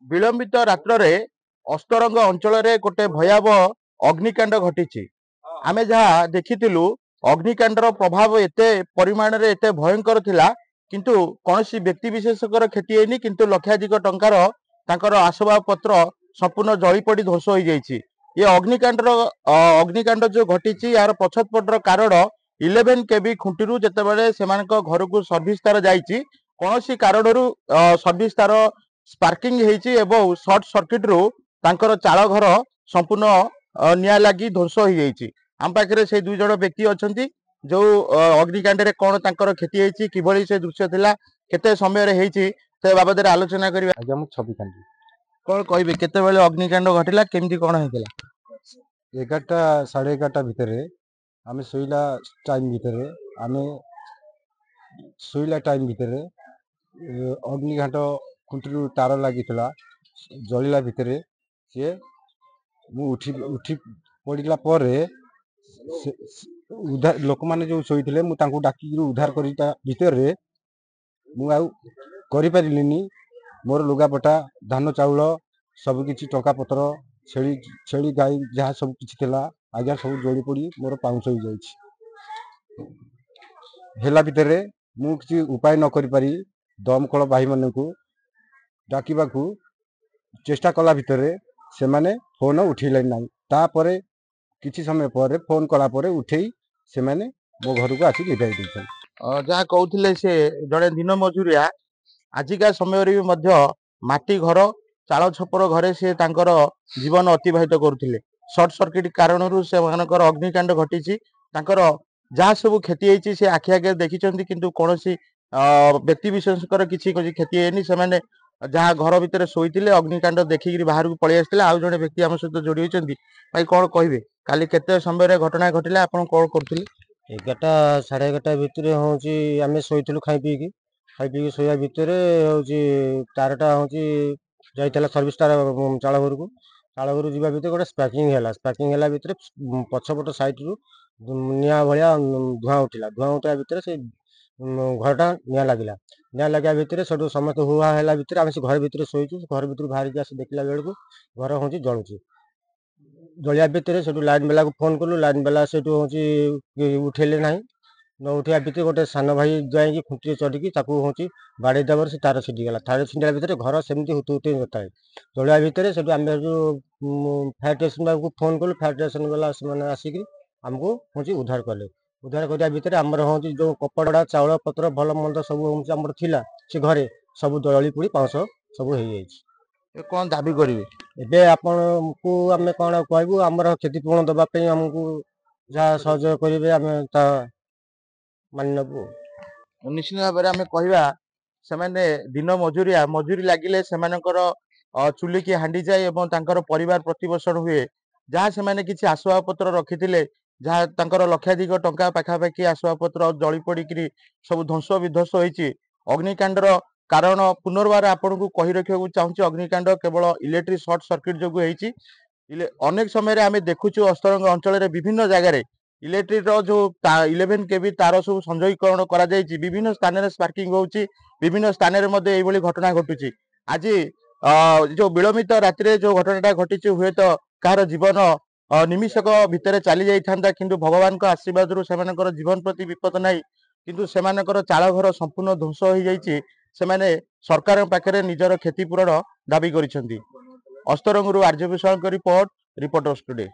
विलंबित रात्र अस्तरंग अंचल गोटे भयावह अग्निकांड घटी। आमे जहाँ देखिथिलु अग्निकांडर प्रभाव एते परिमाण रे एते भयंकर थिला, किंतु कौनसी व्यक्ति विशेषकर क्षति होइनी, किंतु लक्षाधिक टंकार तांकर आसबाब पत्र संपूर्ण जली पड़ी ध्वंस हो जाइछि। ये अग्निकांड जो घटी यार पछतपटर कारण 11 केवी खुंटीरू जेतेबेले सेमानक घर को सर्विस तार जाइछि, कौनसी कारणरू सर्विस तार स्पार्किंग हेइछि एवं शॉर्ट सर्किट रु तांकर चाल घर संपूर्ण निया लगी ध्वंस हो जाइछि। आम पाखे से दुई जन व्यक्ति अच्छा जो अग्निकांड रे कौन तांकर क्षति होइछि, किभली से दृश्य थिला, केते समय रे हेइछि, से बाबद आलोचना करिबा। आज्ञा मु छवि कांडी कौन कहबे केतेबेले अग्निकांड घटिला, केमती कौन हेतिला? 11टा 11:30 भितर आमे सोइला टाइम भितर आमे सोइला टाइम भितर अग्निघाट खुंटीरू तार लागितला जलिला भितर से मु उठी पड़िला परे उधार लोक माने जो सोइथिले मु तांको डाकी उद्धार करिता भितर रे मु आउ करि परिलिनी। मोर लुगापटा धान चाउल सब किछि टंका पत्र छेली छेली गाई जहाँ सब किछि थिला आज्ञा सब जोड़ी पड़ी मोर पाउंस हो जाइछि। हेला भितर मु किछि उपाय न करि पारि दमकल भाई मन को डाकिबाकू चेष्टा कला भितर से माने फोन उठिले ना। तापरे किछि समय पर फोन कला पर उठेई से माने मो घर को आसी लिभाई दैछन। जहाँ कहते से जड़े दिन मजूरिया आजिका समय रे मध्य माटी घर चाल छपर घरे से तांकर जीवन अतिबाहित करुथिले। शॉर्ट सर्किट कारणरू से मानकर अग्निकांड घटी जहाँ सब क्षति होइछि से आखि आगे देखिछन्ति, किंतु कोनोसी व्यक्ति विशेषकर किछि क्षति हेनी। से जहाँ घर भितर शोइथिले अग्निकांड देखिक बाहर को पळि आस्थिले। आउ जने व्यक्ति आम सहित जोड़ी होइछन्ति, भाई कौन कहबे काली केते समय रे घटना घटिला, आपण कौन करथिले? 11टा 11:30 भितर होची आमे सोइथिलु खाइ पीकी सोया भितर होची तारटा होची जाइतला सर्विस तार चाଳ घरु जिबा भितर गोटे स्पार्किंग ହେଲା भितर पछपट साइड रु निया भलिया धुआं उठिला भितर से घरटा निया लागिला भितर सेठु समस्त हुआ हैला भितर आमे से घर भितर सोइछु। घर भितर बाहर के आसी देखला बेलकू घर होची जळुची। जलिया भितर सेठु लाइन बेला को फोन कलु, लाइन बेला सेठु होची उठेले नाही। न उठिया भितर गोटे सान भाई जाई खुंटी चढ़ी ताकू होची बाड़े दबर से तार छिड़ी गला। तार छिड़िया भितर घर सेमती हुतुते होता है। जलिया भितर सेठु आमे जो फायर स्टेशन को फोन कलु, फायर स्टेशन वाला से आसिक हमको होची उद्धार कले। उद्धार करिया भितर हमर होची जो कपड़ा चाउल पत्र भल मंद सब होची हमर थिला से घरे सब जळी पुड़ी पाउस सब हेई जाइछि। कौन दाबी करिवे एबे आपन को आमे कोन कहबू हमर क्षतिपूर्ण दबा पे हमको जहाँ सहयोग करिवे आमे ता मानबू। निश्चित भाव में आम कहवा से दिन मजूरिया मजूरी लगिले चुली की हांडी जाए और तांकर परिवार प्रतिपोषण हुए। जहाँ से किसी आसबाब पत्र रखी जहाँ तांकर लक्षाधिक टंका पाखापाखि आसबाब पत्र जली पड़ी सब ध्वंस विध्वंस होइछि। अग्निकांडर कारण पुनर्बार आपन को कही रखा चाहूँ, अग्निकांड केवल इलेक्ट्रिक शॉर्ट सर्किट जो होइछि। अनेक समय आम देखुचु अस्तरंग अंचल विभिन्न जगार इलेक्ट्रिक जो 11 केवी तार सब संयोगीकरण करा जायछि। विभिन्न स्थान में स्पार्किंग होउछि, विभिन्न स्थान में घटना घटुछि। आज जो विलंबित रात्रि जो घटनाटा घटी हुए तो कहार जीवन निमिषक भितर चली जाइथांता, किंतु भगवान का आशीर्वाद रु सेमानकर जीवन प्रति विपद नहीं, किंतु सेमानकर चाल घर संपूर्ण ध्वंस हो जाइछि। सेमाने सरकार पाखरे निजर क्षतिपूरण दाबी करिसेंति। अस्तरंग रु आर्य विशाल रिपोर्ट, रिपोर्टर्स टुडे।